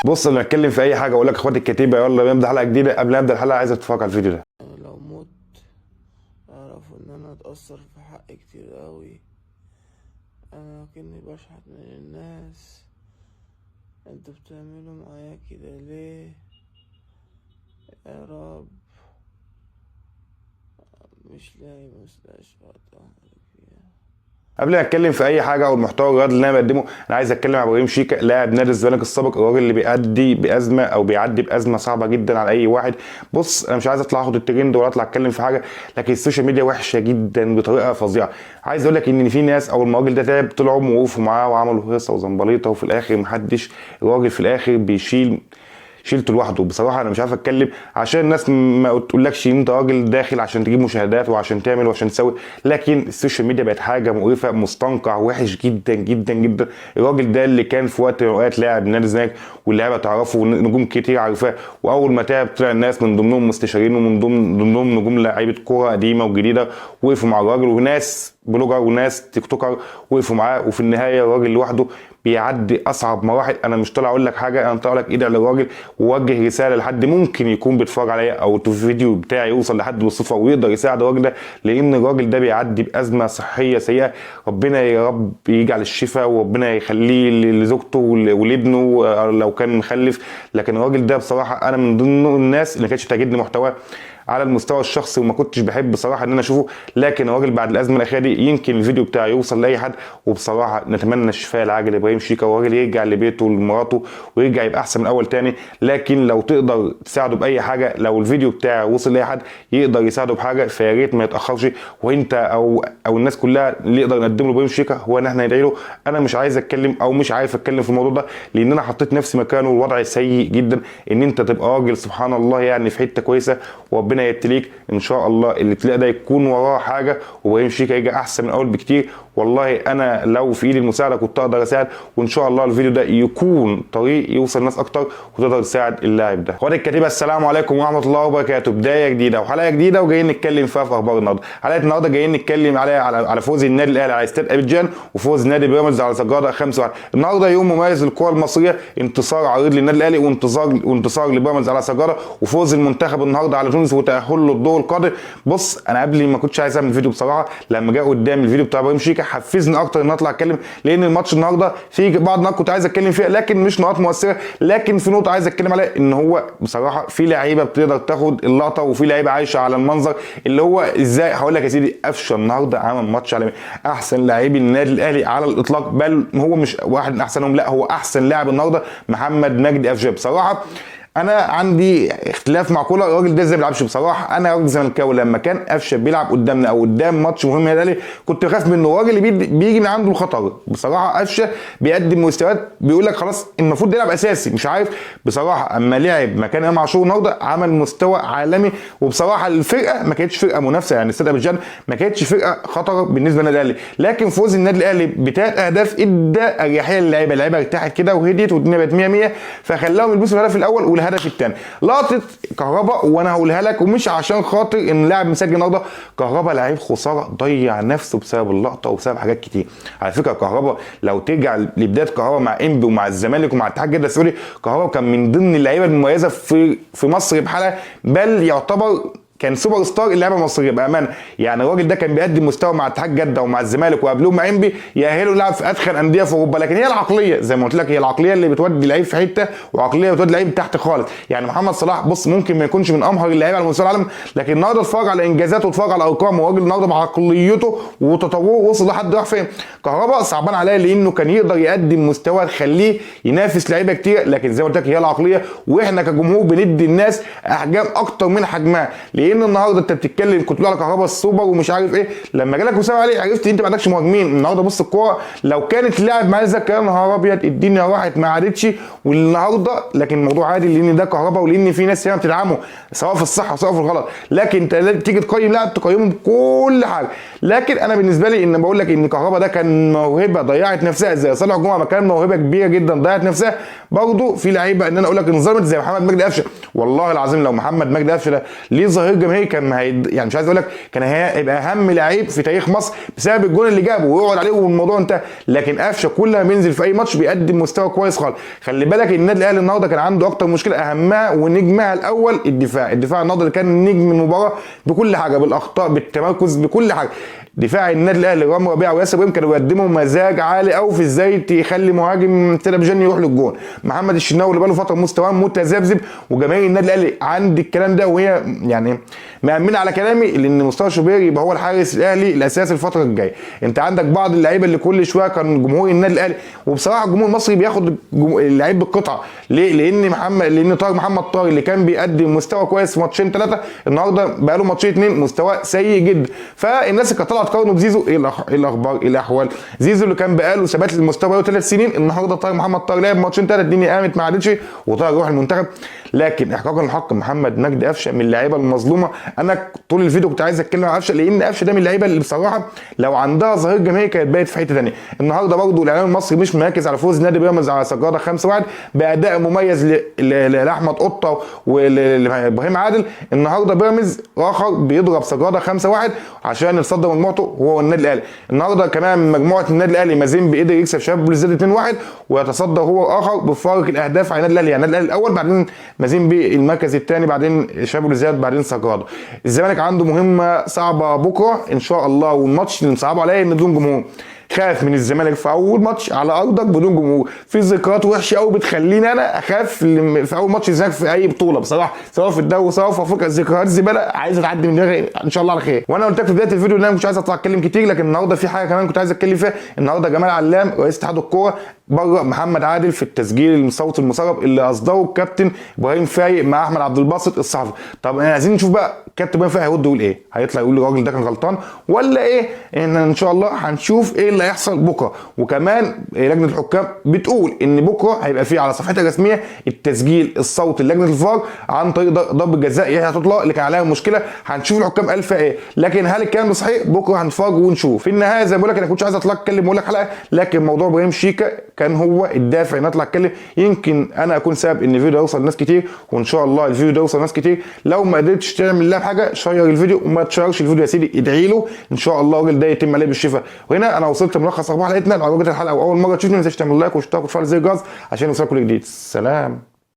بص انا بتكلم في اي حاجه اقول لك اخواتي الكتيبه يلا نبدا حلقه جديده. قبل ما ابدا الحلقه عايزك تتفرج على الفيديو ده. انا لو مت اعرفوا ان انا اتأثر في حق كتير قوي. انا كني بشحت من الناس. انتوا بتعملوا معايا كده ليه يا رب؟ مش لاقي مستشفى أتعالج فيها. قبل ما اتكلم في اي حاجه او المحتوى الرياضي اللي انا بقدمه، انا عايز اتكلم عن ابراهيم شيكا لاعب نادي الزمالك السابق، الراجل اللي بيأدي بازمه او بيعدي بازمه صعبه جدا على اي واحد. بص انا مش عايز اطلع اخد الترند ولا اطلع اتكلم في حاجه، لكن السوشيال ميديا وحشه جدا بطريقه فظيعه. عايز اقول لك ان في ناس اول ما الراجل ده تعب طلعوا وقفوا معاه وعملوا هيصه وزنبليطه، وفي الاخر محدش، الراجل في الاخر شيلته لوحده. بصراحه انا مش عارف اتكلم عشان الناس ما تقولكش انت راجل داخل عشان تجيب مشاهدات وعشان تعمل وعشان تسوي، لكن السوشيال ميديا بقت حاجه مقرفه، مستنقع وحش جدا جدا جدا. الراجل ده اللي كان في وقت من الاوقات لاعب نادي الزمالك واللعيبه تعرفه ونجوم كتير عارفاه، واول ما تعب طلع الناس من ضمنهم مستشارين ومن ضمنهم نجوم لعيبه كوره قديمه وجديده وقفوا مع الراجل، وناس بلوجر وناس تيك توكر وقفوا معاه، وفي النهايه الراجل لوحده بيعدي اصعب مراحل. انا مش طالع اقول لك حاجه، انا طالع اقول لك ادعي للراجل ووجه رساله لحد ممكن يكون بيتفرج عليا او الفيديو بتاعي يوصل لحد بالصدفه ويقدر يساعد الراجل ده، لان الراجل ده بيعدي بازمه صحيه سيئه. ربنا يا رب يجعل الشفاء وربنا يخليه لزوجته ولابنه لو كان مخلف. لكن الراجل ده بصراحه انا من ضمن الناس اللي ما كانتش بتعجبني محتواه على المستوى الشخصي وما كنتش بحب بصراحه ان انا اشوفه، لكن الراجل بعد الازمه الاخيره دي يمكن الفيديو بتاعه يوصل لاي حد. وبصراحه نتمنى الشفاء العاجل لابراهيم شيكا والراجل يرجع لبيته ولمراته ويرجع يبقى احسن من الاول تاني. لكن لو تقدر تساعده باي حاجه، لو الفيديو بتاعه وصل لاي حد يقدر يساعده بحاجه فيا ريت ما يتاخرش. وانت او الناس كلها اللي يقدر نقدمه لابراهيم شيكا هو ان احنا ندعي له. انا مش عايز اتكلم او مش عارف اتكلم في الموضوع ده لان انا حطيت نفسي مكانه والوضع سيء جدا، ان انت تبقى راجل سبحان الله يعني في حته كويسه وربنا يبتليك ان شاء الله اللي تلاقي ده يكون وراه حاجه وابراهيم شيكا يجي احسن من الاول بكتير. والله انا لو في ايدي المساعده كنت اقدر اساعد، وان شاء الله الفيديو ده يكون طريق يوصل الناس اكتر وتقدر تساعد اللاعب ده. اخواتي الكتيبه السلام عليكم ورحمه الله وبركاته. بدايه جديده وحلقه جديده وجايين نتكلم فيها في اخبار النهارده. حلقه النهارده جايين نتكلم على فوز النادي الاهلي على استاد ابيجان وفوز نادي بيراميدز على سجاده 5-1. النهارده يوم مميز للكره المصريه، انتصار عريض للنادي الاهلي وانتصار لبيراميدز على سجاده، وفوز المنتخب النهارده على تونس وتاهله للدور القادم. بص انا قبل ما كنتش عايز اعمل فيديو بصراحه، لما جاء قدام الفيديو بتاع ابراهيم شيكا حفزني اكتر ان اطلع اتكلم، لان الماتش النهارده في بعض النقط كنت عايز اتكلم فيها لكن مش نقاط مؤثره. لكن في نقطه عايز اتكلم عليها، ان هو بصراحه في لعيبه بتقدر تاخد اللقطه وفي لعيبه عايشه على المنظر اللي هو ازاي. هقول لك يا سيدي، قفشه النهارده عمل ماتش عالمي، احسن لاعبي النادي الاهلي على الاطلاق، بل هو مش واحد من احسنهم، لا هو احسن لاعب النهارده محمد مجدي قفشه. بصراحه انا عندي اختلاف مع كولر، الراجل ده ازاي ما بيلعبش. بصراحه انا راجل زملكاوي، لما كان قفشه بيلعب قدامنا او قدام ماتش مهم يا الاهلي كنت بخاف منه، الراجل اللي بيجي من عنده الخطر. بصراحه قفشه بيقدم مستويات بيقول لك خلاص المفروض يلعب اساسي، مش عارف بصراحه. اما لعب مكان امام عاشور النهارده عمل مستوى عالمي. وبصراحه الفرقه ما كانتش فرقه منافسه، يعني استاد ابيجان ما كانتش فرقه خطر بالنسبه للنادي الاهلي، لكن فوز النادي الاهلي بثلاث اهداف ادى اريحيه للعيبه، اللعيبه ارتاحت كده وهديت والدنيا بقت 100 فخلاهم يلبسوا الهدف الاول والهدف الثاني. لقطه كهربا وانا هقولها لك، ومش عشان خاطر ان لاعب مسجل النهارده، كهربا لعيب خساره ضيع نفسه بسبب اللقطه وبسبب حاجات كتير. على فكره كهربا لو ترجع لبدايه كهربا مع انبي ومع الزمالك ومع اتحاد جده السعودي، كهربا كان من ضمن اللعيبه المميزه في مصر بحالها، بل يعتبر كان سوبر ستار اللعبه المصريه بامانه. يعني الراجل ده كان بيقدم مستوى مع اتحاد جده ومع الزمالك وقبلهم مع انبي يأهله يلعب في ادخل انديه في اوروبا. لكن هي العقليه زي ما قلت لك، هي العقليه اللي بتودي لعيب في حته وعقليه بتودي لعيب تحت خالص. يعني محمد صلاح بص ممكن ما يكونش من امهر اللعيبه على مستوى العالم، لكن النهارده اتفرج على انجازاته واتفرج على ارقامه، والراجل النهارده بعقليته وتطوره وصل لحد راح فين. كهربا صعبان عليا لانه كان يقدر يقدم مستوى يخليه ينافس لعيبه كتير، لكن زي ما قلت لك هي العقليه، واحنا كجمهور بندي الناس احجام اكتر من حجمها. لان النهارده انت بتتكلم كنت بتقول على كهربا السوبر ومش عارف ايه، لما جالك وسام علي عرفت انت ما عندكش مهاجمين. النهارده بص الكوره لو كانت لاعب معاه زي يا نهار ابيض الدنيا راحت ما عادتش. والنهارده لكن الموضوع عادي لان ده كهربا ولان في ناس هنا بتدعمه سواء في الصح وسواء في الغلط، لكن انت تيجي تقيم لاعب تقيمه بكل حاجه. لكن انا بالنسبه لي ان بقول لك ان كهربا ده كان موهبه ضيعت نفسها، زي صالح جمعه ما كان موهبه كبيره جدا ضيعت نفسها. برضه في لعيبه ان انا اقول لك انظلمت زي محمد مجدي قفشه. والله العظيم لو محمد مجدي قفشه ده ليه ظهير جماهيري كان يعني مش عايز اقول لك كان هيبقى اهم لعيب في تاريخ مصر بسبب الجون اللي جابه ويقعد عليه والموضوع انتهى. لكن قفشه كل ما بينزل في اي ماتش بيقدم مستوى كويس خالص. خلي بالك النادي الاهلي النهارده كان عنده اكتر مشكله اهمها ونجمها الاول الدفاع النهارده اللي كان نجم المباراه بكل حاجه، بالاخطاء بالتمركز بكل حاجه. دفاع النادي الاهلي رامي ربيعه وياسر ابراهيم كانوا بيقدموا مزاج عالي قوي في ازاي يخلي مهاجم تلفزيون يروح للجون. محمد الشناوي اللي بقاله فتره مستواه متذبذب، وجماهير النادي الاهلي عند الكلام ده وهي يعني مأمنه على كلامي لان مصطفى شوبير يبقى هو الحارس الاهلي الاساسي الفتره الجايه. انت عندك بعض اللعيبه اللي كل شويه كان جمهور النادي الاهلي، وبصراحه الجمهور المصري بياخد اللعيب بالقطعه. ليه؟ لان طارق محمد طارق اللي كان بيقدم مستوى كويس في ماتشين ثلاثه، النهارده بقى له ماتشين اثنين مستوى سيء جدا. فالناس اللي كانت طالعه تقارنه بزيزو، ايه الاخبار؟ ايه الاحوال؟ زيزو اللي كان بقى له ثبات للمستوى بقى له 3 سنين، النهارده طارق محمد طارق لعب ماتشين ثلاثه الدنيا قامت ما عادتش وطارق يروح المنتخب. لكن احقاقا الحق محمد مجدي قفشه من اللعيبه المظلومه. انا طول الفيديو كنت عايز اتكلم عن قفشه لان قفشه ده من اللعيبه اللي بصراحه لو عندها ظهير جماهيري كانت بقت في حته ثانيه. النهارده برضه الاعلام المصري مش مركز على فوز نادي بيراميدز على سجاده 5-1 باداء مميز لاحمد قطه ولابراهيم عادل. النهارده بيراميدز اخر بيضرب سجاده 5-1 عشان يتصدر مجموعته هو النادي الاهلي. النهارده كمان مجموعه النادي الاهلي مازيمبي قدر يكسب شباب بلوزداد 2-1 ويتصدر هو اخر بفارق الاهداف على النادي الاهلي. يعني النادي الاهلي الاول، بعدين مازيمبي المركز الثاني، بعدين شباب بلوزداد، بعدين سجاده. الزمالك عنده مهمه صعبه بكره ان شاء الله، والماتش اللي مصعبه عليا ان بدون جمهور. خاف من الزمالك في اول ماتش على ارضك بدون جمهور، في ذكريات وحشه قوي بتخليني انا اخاف في اول ماتش الزمالك في اي بطوله بصراحه، سواء في الدوري سواء في افريقيا. ذكريات زباله عايزه تعدي من دماغي ان شاء الله على خير. وانا قلت لك في بدايه الفيديو ان انا مش عايز اطلع اتكلم كتير، لكن النهارده في حاجه كمان كنت عايز اتكلم فيها. النهارده جمال علام رئيس اتحاد الكوره بره محمد عادل في التسجيل الصوت المسرب اللي اصدره الكابتن ابراهيم فايق مع احمد عبد الباسط الصحفي. طب عايزين نشوف بقى كابتن ابراهيم فايق هيرد يقول ايه؟ هيطلع يقول الراجل ده كان غلطان ولا ايه؟ ان شاء الله هنشوف ايه اللي هيحصل بكره. وكمان لجنه الحكام بتقول ان بكره هيبقى في على صفحتها الرسميه التسجيل الصوتي لجنه الفار عن طريق ضربه جزاء يحيى تطلع اللي كان عليها مشكله. هنشوف الحكام قال فيها ايه، لكن هل الكلام ده صحيح؟ بكره هنتفرج ونشوف. في النهايه زي ما بقول لك انا كنتش عايز اطلع اتكلم واقول لك حلقه، لكن موضوع ابراهيم شيكا كان هو الدافع ان اطلع اتكلم. يمكن انا اكون سبب ان الفيديو يوصل لناس كتير، وان شاء الله الفيديو ده يوصل لناس كتير. لو ما قدرتش تعمل له حاجه شير الفيديو، وما تشيرش الفيديو يا سيدي ادعي له ان شاء الله الراجل ده يتم عليه بالشفاء. وهنا انا وصلت ملخص اخبار حلقتنا. لو عجبتك الحلقه واول مره تشوفني ما تنساش تعمل لايك واشتراك وتفعل زر الجرس عشان يوصلك كل جديد. سلام.